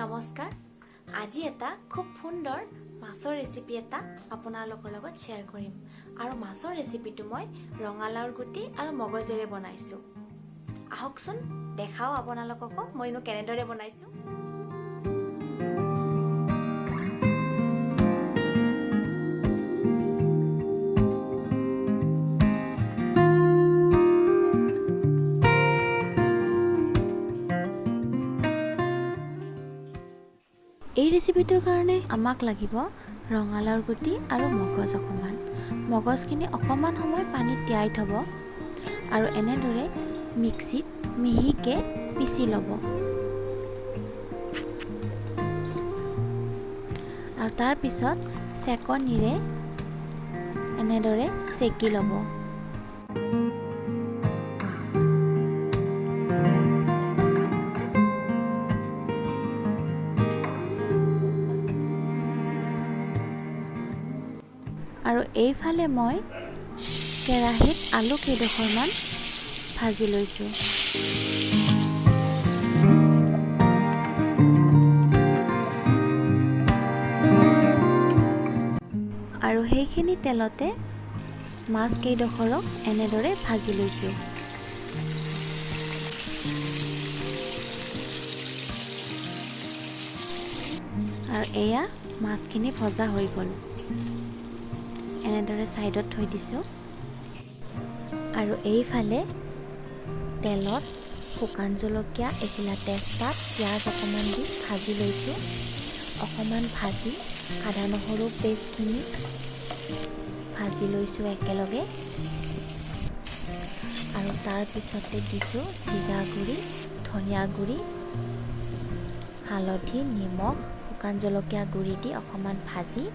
নমস্কাৰ। আজি এটা খুব সুন্দৰ মাছৰ ৰেচিপি এটা আপোনালোকৰ লগত শ্বেয়াৰ কৰিম আৰু মাছৰ ৰেচিপিটো মই ৰঙালাওৰ গুটি আৰু মগজেৰে বনাইছোঁ। আহকচোন দেখাও আপোনালোককো মইনো কেনেদৰে বনাইছোঁ। এই ৰেচিপিটোৰ কাৰণে আমাক লাগিব ৰঙালাওৰ গুটি আৰু মগজ অকণমান। মগজখিনি অকণমান সময় পানীত তিয়াই থ'ব আৰু এনেদৰে মিক্সিত মিহিকৈ পিচি ল'ব আৰু তাৰপিছত চেকনিৰে এনেদৰে চেকি ল'ব। আৰু এইফালে মই কেৰাহীত আলু কেইডোখৰমান ভাজি লৈছোঁ। আৰু সেইখিনি তেলতে মাছ কেইডোখৰক এনেদৰে ভাজি লৈছোঁ। আৰু এয়া মাছখিনি ভজা হৈ গ'ল। এনেদৰে ছাইডত থৈ দিছোঁ আৰু এইফালে তেলত শুকান জলকীয়া, এখিলা তেজপাত, পিঁয়াজ অকণমান দি ভাজি লৈছোঁ। অকণমান ভাজি আদা নহৰু পেষ্টখিনি ভাজি লৈছোঁ একেলগে আৰু তাৰপিছতে দিছোঁ জিৰা গুড়ি, ধনিয়া গুড়ি, হালধি, নিমখ, শুকান জলকীয়া গুড়ি দি অকণমান ভাজি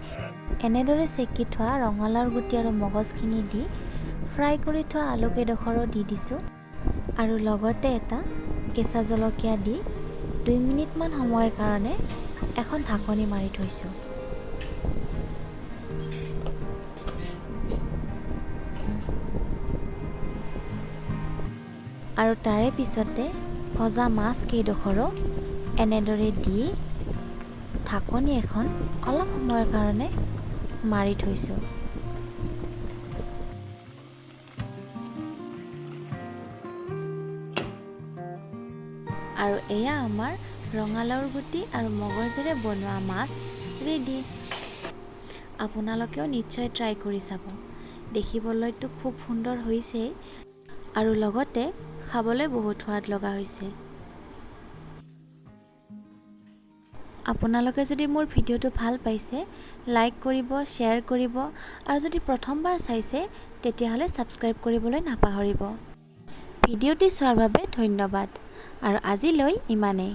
এনেদৰে চেকি থোৱা ৰঙালাওৰ গুটি আৰু মগজখিনি দি ফ্ৰাই কৰি থোৱা আলু কেইডোখৰো দি দিছোঁ আৰু লগতে এটা কেঁচা জলকীয়া দি 2 মিনিটমান সময়ৰ কাৰণে এখন ঢাকনি মাৰি থৈছোঁ। আৰু তাৰে পিছতে ভজা মাছ কেইডোখৰো এনেদৰে দি ঢাকনি এখন অলপ সময়ৰ কাৰণে মাৰি থৈছোঁ। আৰু এয়া আমাৰ ৰঙালাওৰ গুটি আৰু মগজেৰে বনোৱা মাছ ৰেডি। আপোনালোকেও নিশ্চয় ট্ৰাই কৰি চাব। দেখিবলৈতো খুব সুন্দৰ হৈছেই আৰু লগতে খাবলৈ বহুত সোৱাদ লগা হৈছে। আপোনালোকে যদি মোৰ ভিডিঅ'টো ভাল পাইছে লাইক কৰিব, শ্বেয়াৰ কৰিব আৰু যদি প্ৰথমবাৰ চাইছে তেতিয়াহ'লে ছাবস্ক্ৰাইব কৰিবলৈ নাপাহৰিব। ভিডিঅ'টি চোৱাৰ বাবে ধন্যবাদ আৰু আজিলৈ ইমানেই।